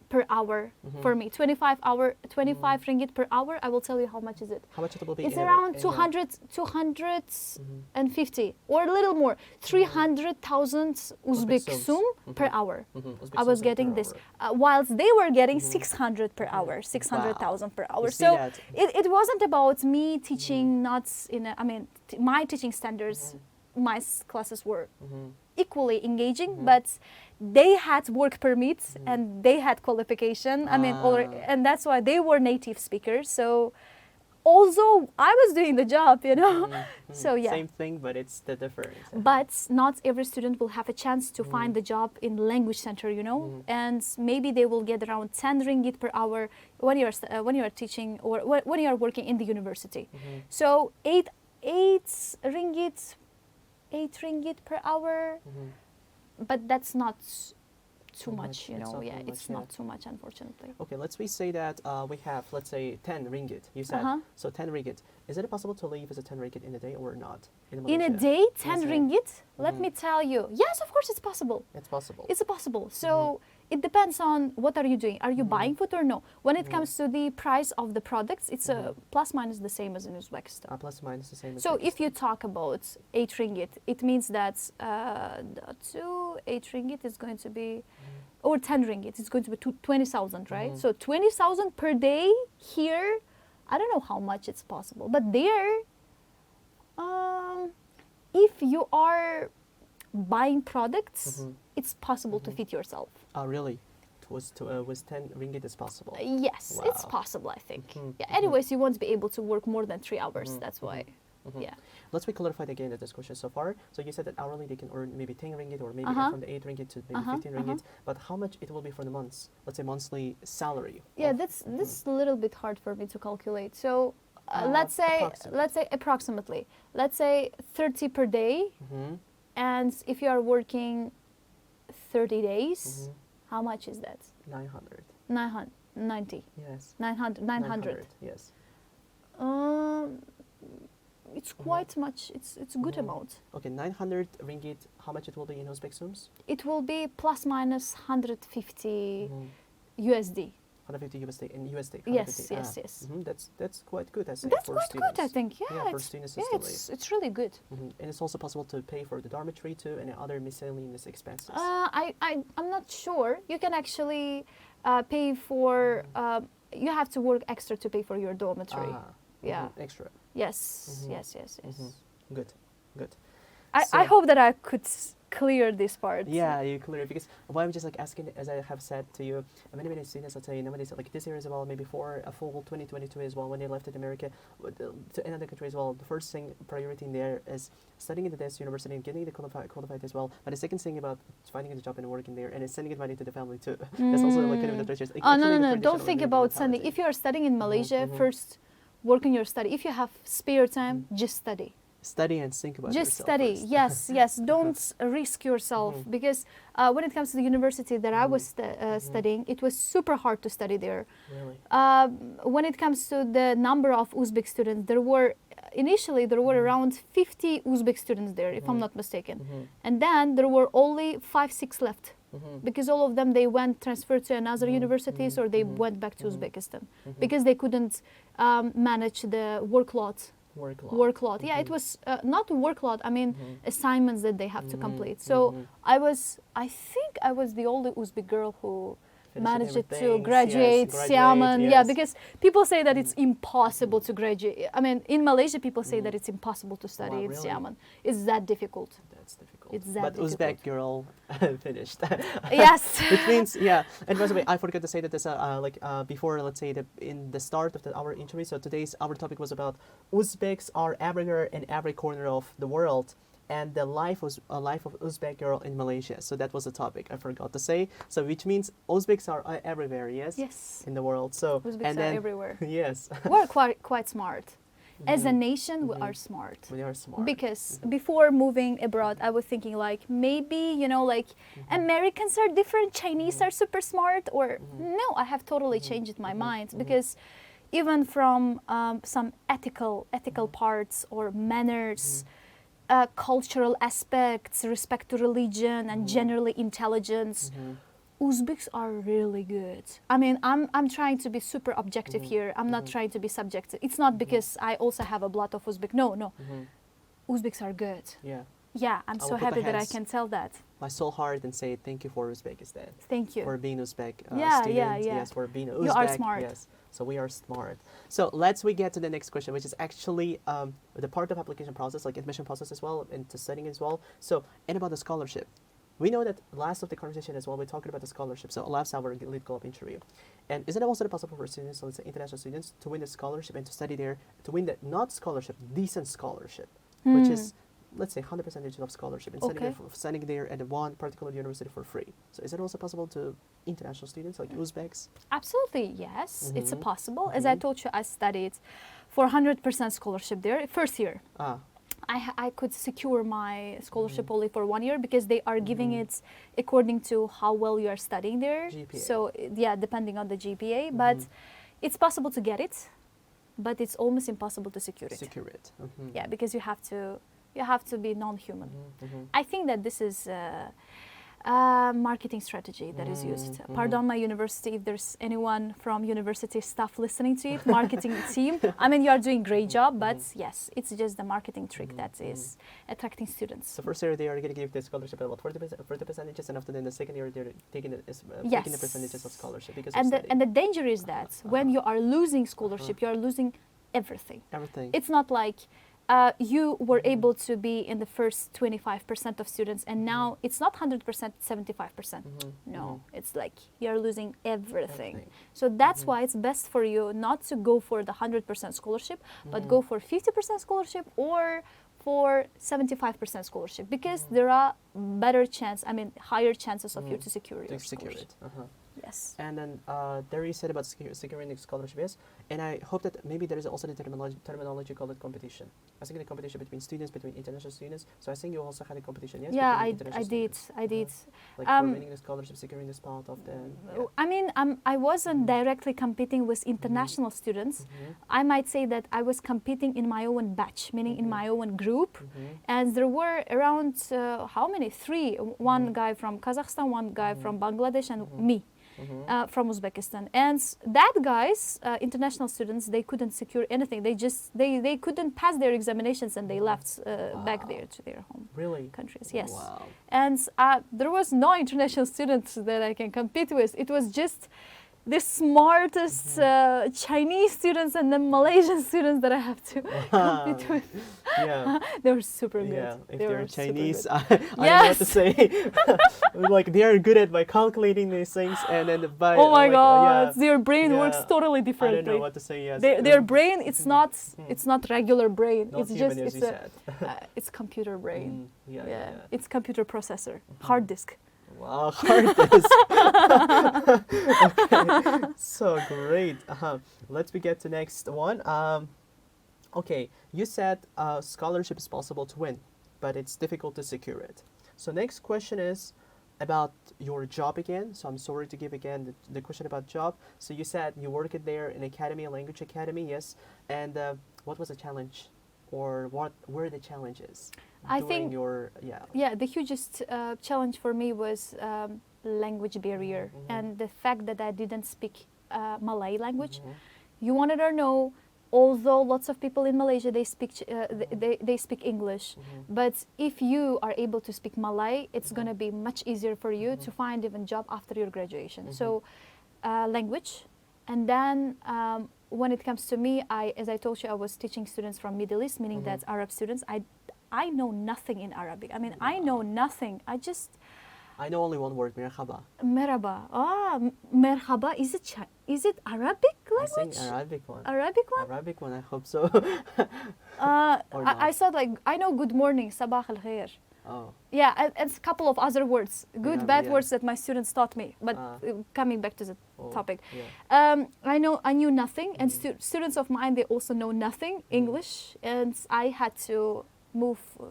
per hour for me. 25 ringgit per hour. I will tell you how much is it. How much it will be? It's around 250 or a little more. 300,000 Uzbek sum per hour. I was getting this, whilst they were getting 600 per hour, 600,000 per hour. So it wasn't about me teaching, not in my teaching standards. My classes were equally engaging, but they had work permits and they had qualification. And that's why they were native speakers. So, although I was doing the job, so yeah. Same thing, but it's the difference. But not every student will have a chance to find the job in language center, and maybe they will get around 10 ringgit per hour when you are teaching or when you are working in the university. So 8 ringgit per hour, but that's not too much, it's not too much, unfortunately. Okay, let's say that we have, let's say, 10 ringgit, you said. So 10 ringgit. Is it possible to live as a 10 ringgit in a day or not? In a day, 10 ringgit? Let me tell you. Yes, of course it's possible. It's possible. It's possible. So it depends on what are you doing. Are you buying food or no? When it comes to the price of the products, it's plus minus the same as in Uzbekistan. Plus minus the same as So if you talk about 8 ringgit, it means that 8 ringgit is going to be, or 10 ringgit, it's going to be 20,000, right? So 20,000 per day here, I don't know how much it's possible, but there, if you are buying products, it's possible to feed yourself. Really? With 10 ringgit is possible? Yes, it's possible, I think. Yeah. Anyways, you won't be able to work more than 3 hours, that's why. Yeah. Let's be clarified again the discussion so far. So you said that hourly they can earn maybe 10 ringgit or maybe from the 8 ringgit to maybe 15 ringgit. But how much it will be for the months? Let's say monthly salary. Yeah, that's a little bit hard for me to calculate. So let's say approximately. Let's say 30 per day. And if you are working 30 days, how much is that? 900. 90. Yes. 900. Yes. It's quite much. It's a good amount. Okay, 900 ringgit. How much it will be in Uzbek soums? It will be plus minus 150 USD. 150 USD in USD. Yes, yes. That's quite good. I say, That's for quite students. good, I think. Yeah, for students it's really good. And it's also possible to pay for the dormitory too and other miscellaneous expenses. I'm not sure. You can actually pay for. You have to work extra to pay for your dormitory. Yeah. Extra. Yes. Yes. Good. I hope that I could clear this part. Yeah, you clear it, because why I'm just like asking, as I have said to you, many students, let's say nowadays, like this year as well, maybe for a full 2022 as well, when they left America to another country as well, the first thing priority in there is studying in the best university and getting the qualified as well. But the second thing about finding a job and working there and then sending it money to the family too. That's also like kind of the treasures. Like, no. Don't think about sending. If you are studying in Malaysia, first work on your study. If you have spare time, just study. Study and think about just yourself study. first. Yes. Don't risk yourself, because when it comes to the university that I was studying, it was super hard to study there. Really? When it comes to the number of Uzbek students, initially there were around 50 Uzbek students there, if I'm not mistaken, and then there were only 5-6 left, because all of them they went transferred to another universities or they went back to Uzbekistan because they couldn't manage the workload. Yeah, it was not workload. I mean, assignments that they have to complete. So I think I was the only Uzbek girl who managed to graduate Xiamen. Yes. Yeah, because people say that it's impossible to graduate. I mean, in Malaysia, people say that it's impossible to study in Xiamen. It's that difficult. That's difficult. It's that but difficult. Uzbek girl finished. Yes. Which means, yeah. And by the way, I forgot to say that this, before, let's say, in the start of our interview, so our topic was about Uzbeks are everywhere in every corner of the world, and the life of Uzbek girl in Malaysia. So that was the topic I forgot to say. So which means Uzbeks are everywhere, yes? Yes. In the world. So Uzbeks are everywhere. Yes. We're quite smart. As a nation, we are smart. We are smart. Because before moving abroad, I was thinking like maybe, Americans are different, Chinese are super smart, or no, I have totally changed my mind, because even from some ethical parts or manners, cultural aspects, respect to religion, and generally intelligence, Uzbeks are really good. I mean, I'm trying to be super objective here. I'm not trying to be subjective. It's not because I also have a blood of Uzbek. No. Uzbeks are good. Yeah. Yeah, I'm so happy that I can tell that. My soul heart and say thank you for Uzbekistan. Thank you. For being Uzbek Yeah. student. Yes, for being Uzbek. You are smart. Yes. So we are smart. So we get to the next question, which is actually the part of application process, like admission process as well, into studying as well. So, and about the scholarship. We know that last of the conversation as well, we're talking about the scholarship. So last our LeadGlobe interview. And isn't it also possible for students, so let's say international students, to win the scholarship and to study there, to win the not scholarship, decent scholarship, which is, let's say, 100% of scholarship, and studying there at one particular university for free. So is it also possible to international students like Uzbeks? Absolutely, yes. It's possible. As I told you, I studied for 100% scholarship there, first year. I could secure my scholarship only for 1 year, because they are giving it according to how well you are studying there. GPA. So yeah, depending on the GPA, but it's possible to get it, but it's almost impossible to secure it. Yeah, because you have to be non-human. I think that this is marketing strategy that is used. Pardon my university if there's anyone from university staff listening to it, marketing team. I mean, you are doing a great job, but yes, it's just the marketing trick that is attracting students. So first year they are going to give the scholarship about 40 percentages, and after then the second year they're taking the percentages of scholarship. Because and the danger is that when you are losing scholarship, you are losing everything. Everything. It's not like you were able to be in the first 25% of students, and now it's not 100%, 75%. No, it's like you're losing everything. So that's why it's best for you not to go for the 100% scholarship, but go for 50% scholarship or for 75% scholarship, because there are higher chances of you to secure your scholarship. Yes. And then there you said about securing the scholarship, yes. And I hope that maybe there is also the terminology called it competition. I think the competition between students, between international students. So I think you also had a competition, yes? Yeah, I did. Like for winning the scholarship, securing the spot of the... Yeah. I mean, I wasn't directly competing with international students. I might say that I was competing in my own batch, meaning in my own group. And there were around, how many? 3. One guy from Kazakhstan, one guy from Bangladesh, and me. From Uzbekistan, and that guys, international students, they couldn't secure anything. They couldn't pass their examinations, and they left back there to their home countries. Yes, and there was no international students that I can compete with. It was just the smartest Chinese students and the Malaysian students that I have to compete with. Yeah. They were super good. Yeah, if they're Chinese, I don't know what to say. Like they are good at by calculating these things, and then by oh my god, their brain works totally differently. I don't know what to say. Yes, their brain, it's not regular brain. Not it's human, just it's computer brain. It's computer processor, hard disk. Wow, hard disk. Okay. So great. Let's get to next one. Okay, you said scholarship is possible to win, but it's difficult to secure it. So next question is about your job again. So I'm sorry to give again the question about job. So you said you worked there in academy, a language academy, yes. And what was the challenge, or what were the challenges? I think the hugest challenge for me was language barrier and the fact that I didn't speak Malay language. You wanted or no, although lots of people in Malaysia they speak English, but if you are able to speak Malay, it's gonna be much easier for you to find even job after your graduation. So language, and then when it comes to me, as I told you, I was teaching students from Middle East, meaning that's Arab students. I know nothing in Arabic. I mean, I know nothing. I know only one word, merhaba. Merhaba. Merhaba. Is it Arabic language? I think Arabic one. Arabic one? Arabic one, I hope so. I thought I know good morning, sabah al khair. Oh. Yeah, and a couple of other words, bad words that my students taught me. But coming back to the topic, I knew nothing, and students of mine, they also know nothing English, and I had to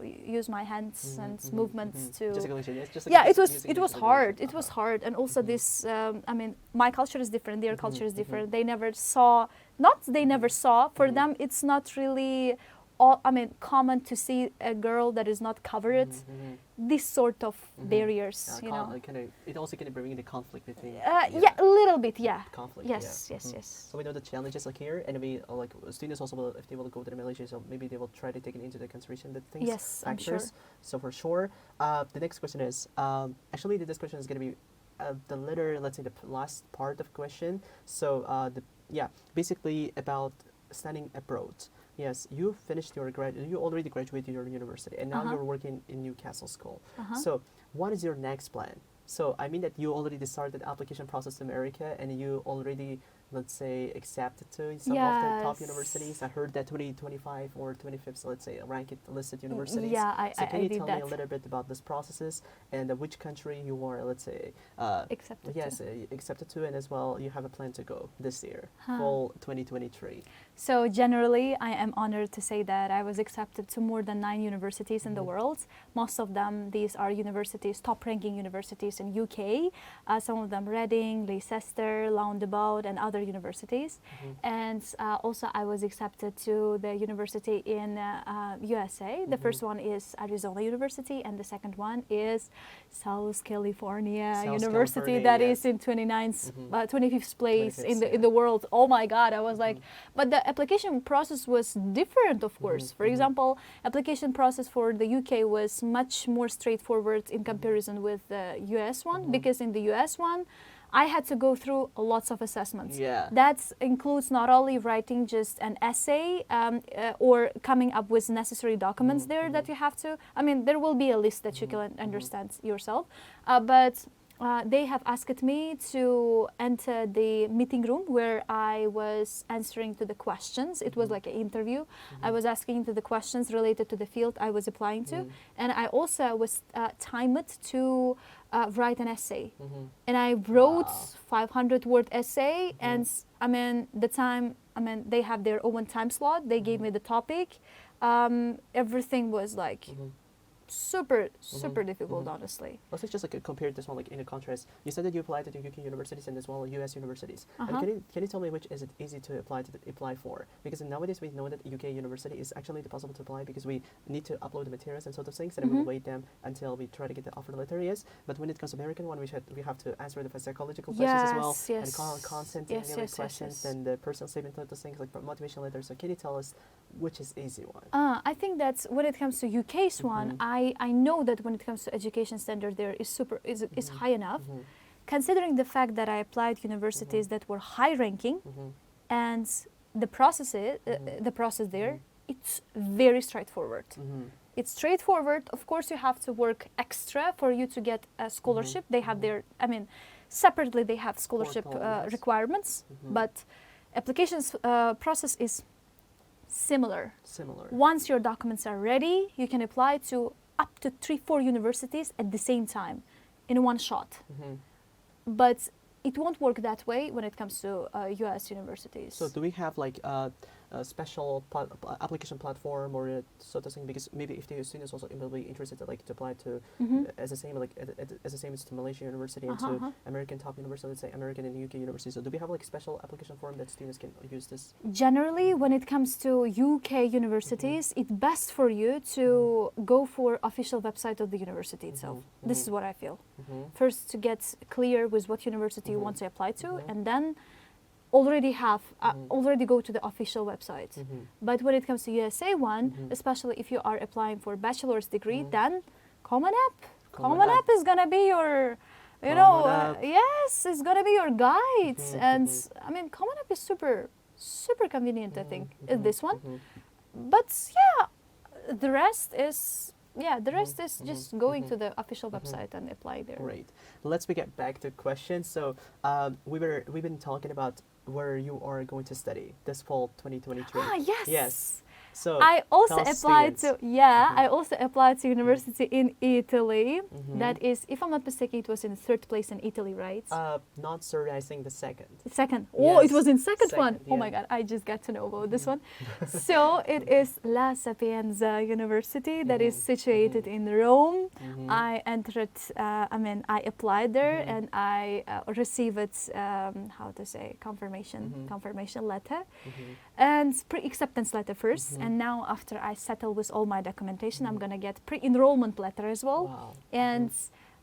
use my hands and movements to. It was hard. It was hard, and also this. I mean, my culture is different. Their culture is different. They never saw. For them, it's not really. Common to see a girl that is not covered. This sort of barriers, you know. It also can bring the conflict between. A little bit, yeah. Conflict. Yes. So we know the challenges like here, and we students also will, if they will go to Malaysia, so maybe they will try to take it into the consideration the things. Yes, I'm sure. So for sure, the next question is actually this question is going to be let's say the last part of question. So basically about studying abroad. Yes, you finished your you already graduated your university, and now you're working in Newcastle School. So what is your next plan? So I mean that you already started the application process to America, and you already, let's say, accepted to some of the top universities. I heard that 2025 or 25th, so let's say, ranked listed universities. Yeah, so can you tell that. me a little bit about this processes and which country you are, let's say, accepted accepted to, and as well you have a plan to go this year, fall 2023. So generally, I am honored to say that I was accepted to more than 9 universities in the world. Most of them, these are universities, top-ranking universities in UK. Some of them Reading, Leicester, Roundabout, and other universities. And also, I was accepted to the university in USA. The first one is Arizona University, and the second one is South California University. That is in 25th place in the world. Oh my God! I was like, but the application process was different, of course. For example, application process for the UK was much more straightforward in comparison with the US one, because in the US one, I had to go through lots of assessments. Yeah. That includes not only writing just an essay or coming up with necessary documents there that you have to. I mean, there will be a list that you can understand yourself, but they have asked me to enter the meeting room where I was answering to the questions. It was like an interview. I was asking to the questions related to the field I was applying to, and I also was timed to write an essay. And I wrote 500-word essay, and I mean the time. I mean they have their own time slot. They gave me the topic. Everything was like. Super difficult, honestly. Also, just like compare this one, like in a contrast, you said that you applied to the UK universities and as well US universities. And can you tell me which is it easy to apply for? Because nowadays we know that UK university is actually possible to apply because we need to upload the materials and sort of things, and then we wait them until we try to get the offer letter. Yes, but when it comes to American one, we have to answer the psychological questions as well, and consent and questions, and the personal statement, sort of things like motivation letters. So can you tell us which is easy one? I think that when it comes to UK's one, I know that when it comes to education standard there is high enough, considering the fact that I applied universities that were high ranking, and the process there, it's very straightforward. It's straightforward. Of course, you have to work extra for you to get a scholarship. They have their, I mean, separately they have scholarship requirements, but applications process is similar. Once your documents are ready, you can apply to up to 3-4 universities at the same time in one shot. But it won't work that way when it comes to US universities. So do we have like a special application platform or a sort of thing? Because maybe if the students also will be interested to apply to as the same as to Malaysia University and to American top university, let's say American and UK universities. So do we have like special application form that students can use this? Generally, when it comes to UK universities, it's best for you to go for official website of the university itself. This is what I feel. First, to get clear with what university you want to apply to, and then already go to the official website. But when it comes to USA one, especially if you are applying for bachelor's degree, then Common App is gonna be your, yes, it's gonna be your guide. And I mean, Common App is super convenient. I think this one. But yeah, the rest is. Yeah, the rest is just going to the official website and apply there. Great. Let's get back to questions. So we've been talking about where you are going to study this fall 2023. Yes. So I also applied to I also applied to university in Italy. That is, if I'm not mistaken, it was in third place in Italy, right? Not sure. I think the second. Oh, it was in second one. Yeah. Oh my God, I just got to know about this one. So it is La Sapienza University that is situated in Rome. I entered. I applied there and I received confirmation letter and pre-acceptance letter first. And now after I settle with all my documentation, I'm going to get pre-enrollment letter as well. Wow. And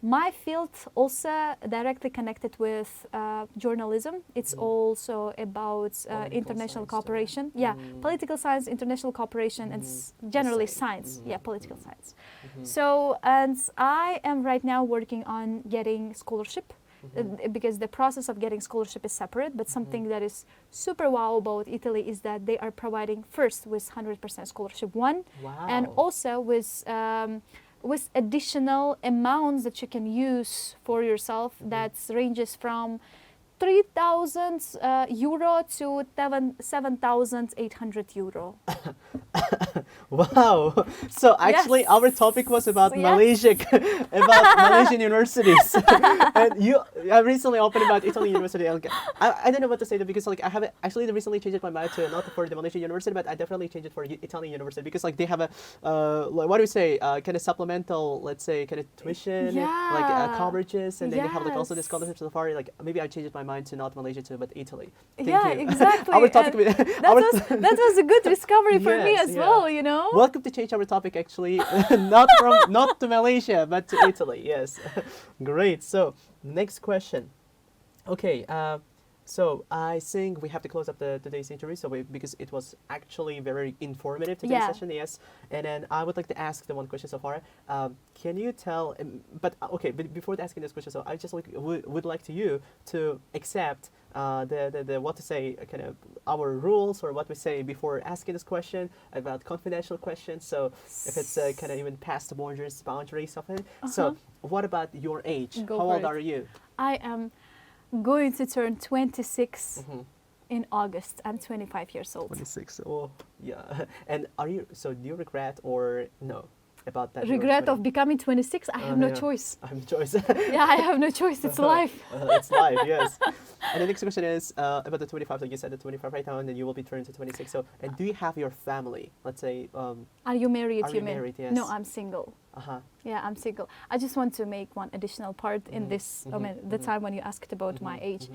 my field also directly connected with journalism. It's also about international cooperation. Political science, international cooperation, and generally science. Political science. So, and I am right now working on getting scholarship. Because the process of getting scholarship is separate, but something that is super wow about Italy is that they are providing first with 100% scholarship and also with additional amounts that you can use for yourself that ranges from 3,000 euro to 7,800 euro. Wow! So actually, our topic was about Malaysian universities, and I recently opened about Italian university. I don't know what to say because I haven't actually recently changed my mind to not for the Malaysian university, but I definitely changed it for Italian university because they have a what do we say kind of supplemental, let's say, kind of tuition coverages, and then they have also the scholarship so far. Maybe I changed my mind to not Malaysia too, but Italy. Thank you. Exactly. Our topic that was a good discovery for me as well. Welcome to change our topic actually, not to Malaysia but to Italy. Yes, great. So next question. Okay, So I think we have to close up today's interview. So because it was actually very informative today's Yeah. session, yes. And then I would like to ask the one question so far. Can you tell? But okay, but before asking this question, so I just would like you to accept the what to say kind of our rules or what we say before asking this question about confidential questions. So if it's kind of even past the boundaries of it. So what about your age? Go How for old it. are you? I am going to turn 26 in August. I'm 25 years old. 26. Oh, yeah. And are you? So do you regret or no about that? Regret of becoming 26? I have no yeah. choice. I have a choice. Yeah, I have no choice. It's life. It's life, yes. And the next question is about the 25. Like you said, the 25 right now, and then you will be turning to 26. So, and do you have your family? Let's say. Are you married? Are you married? Yes. No, I'm single. Yeah, I'm single. I just want to make one additional part in this. I mean, the time when you asked about my age.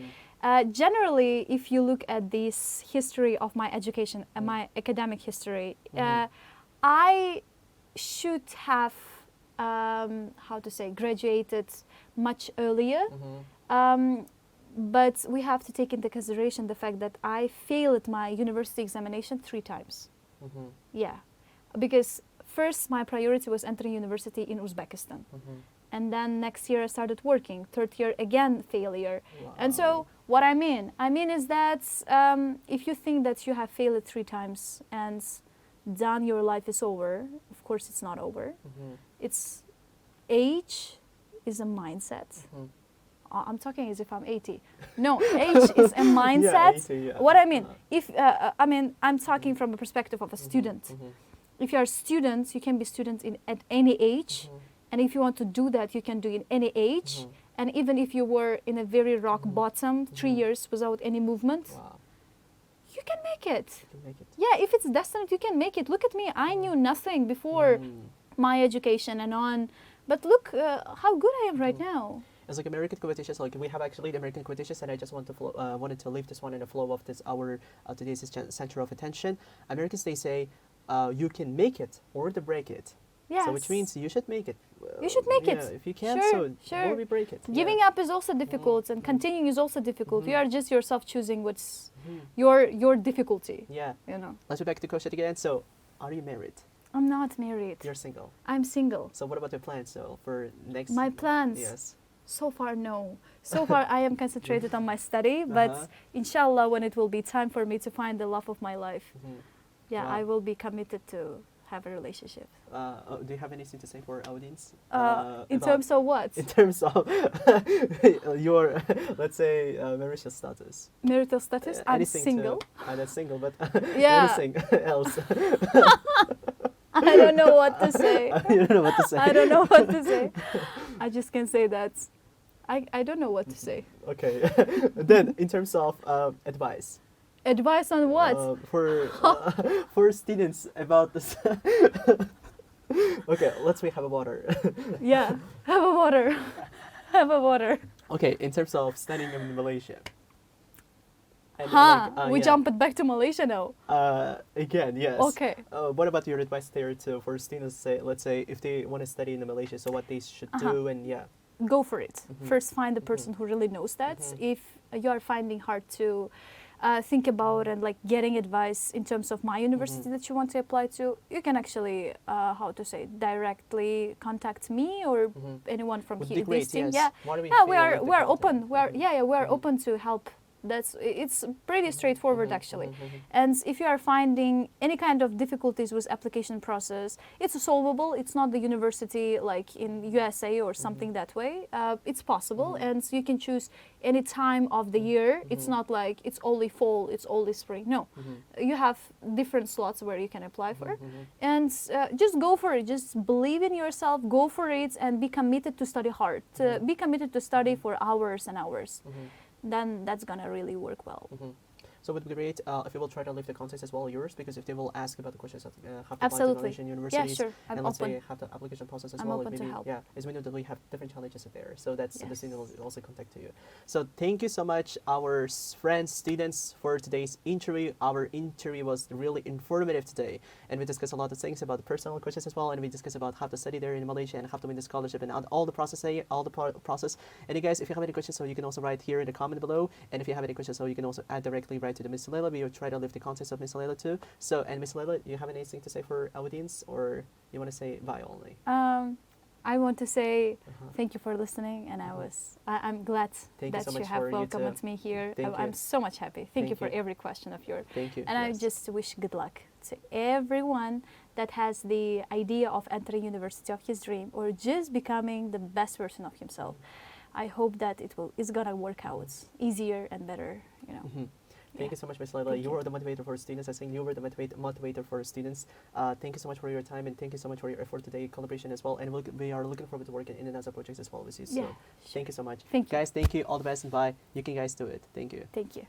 Generally, if you look at this history of my education, my academic history, I should have, how to say, graduated much earlier. But we have to take into consideration the fact that I failed my university examination 3 times. Yeah, because first my priority was entering university in Uzbekistan. And then next year I started working. 3rd year again failure. Wow. And so what I mean is that if you think that you have failed 3 times and done your life is over, of course it's not over. It's age is a mindset. I'm talking as if I'm 80. No, age is a mindset. Yeah, 80, yeah. What I mean, if I'm talking from a perspective of a student. If you are a student, you can be student at any age. And if you want to do that, you can do it in any age. And even if you were in a very rock bottom, 3 years without any movement, you can make it. You can make it. Yeah, if it's destined, you can make it. Look at me. I knew nothing before my education and on. But look how good I am right now. It's like American competitions. Like we have actually the American competitions, and I just wanted to leave this one in the flow of this our today's center of attention. Americans, they say you can make it or to break it. Yes. So which means you should make it. You should make it. If you can't, Sure, so sure. we break it. Giving up is also difficult, and continuing is also difficult. You are just yourself choosing what's your difficulty. Yeah. You know. Let's go back to the question again. So, are you married? I'm not married. You're single. I'm single. So what about your plans? So for next. My plans. Yes. So far, no. So far, I am concentrated on my study, but inshallah, when it will be time for me to find the love of my life, yeah, Wow. I will be committed to have a relationship. Do you have anything to say for audience? In terms of what? In terms of your, let's say, marital status. Marital status? I'm Anything single. I'm not single, but Yeah. anything else. I don't know what to say. You don't know what to say. I don't know what to say. I just can say that I don't know what to say. Okay. Then, in terms of advice. Advice on what? For students about this. Okay, let's have a water. Yeah, have a water. Have a water. Okay, in terms of studying in Malaysia. And We jumped back to Malaysia now. Again, yes. Okay. What about your advice there for students? Say, let's say, if they want to study in Malaysia, so what they should do, and yeah. Go for it. First, find the person who really knows that. If you are finding hard to think about and like getting advice in terms of my university that you want to apply to, you can actually, how to say, directly contact me or anyone from Would here. be great, This team. yes. Yeah, we are open. We are open to help. It's pretty straightforward actually. And if you are finding any kind of difficulties with application process, it's solvable. It's not the university like in USA or something that way. It's possible, and you can choose any time of the year. It's not like it's only fall, it's only spring. No, you have different slots where you can apply for, and just go for it. Just believe in yourself, go for it, and be committed to study hard. Be committed to study for hours and hours. Then that's gonna really work well. So it would be great if you will try to leave the contacts as well yours, because if they will ask about the questions of how to apply to Absolutely. Malaysian Yeah, universities, sure. I'm and let's open. say have the application process as I'm well, open to maybe help. yeah, as we know that we have different challenges there. So that's the Yes. thing that will also contact to you. So thank you so much, our friends, students, for today's interview. Our interview was really informative today, and we discussed a lot of things about the personal questions as well, and we discussed about how to study there in Malaysia and how to win the scholarship and all the process, process. And you guys, if you have any questions, so you can also write here in the comment below. And if you have any questions, so you can also directly write to the Miss Leyla. We will try to leave the contacts of Miss Leyla too. So, and Miss Leyla, you have anything to say for our audience, or you want to say bye only? I want to say thank you for listening, and I'm glad Thank you that so you much have for you welcomed too. me here. Thank I'm you. so much happy. Thank you for you. every question of yours. Thank you. And I Yes. just wish good luck to everyone that has the idea of entering university of his dream or just becoming the best version of himself. I hope that it's gonna work out easier and better, you know. Thank you so much, Ms. Leyla. Thank You you. were the motivator for students. I think you were the motivator for students. Thank you so much for your time, and thank you so much for your effort today, collaboration as well. And we are looking forward to working in another projects as well with you. So Yeah, thank you so much. Thank you. Guys, thank you. All the best and bye. You can guys do it. Thank you. Thank you.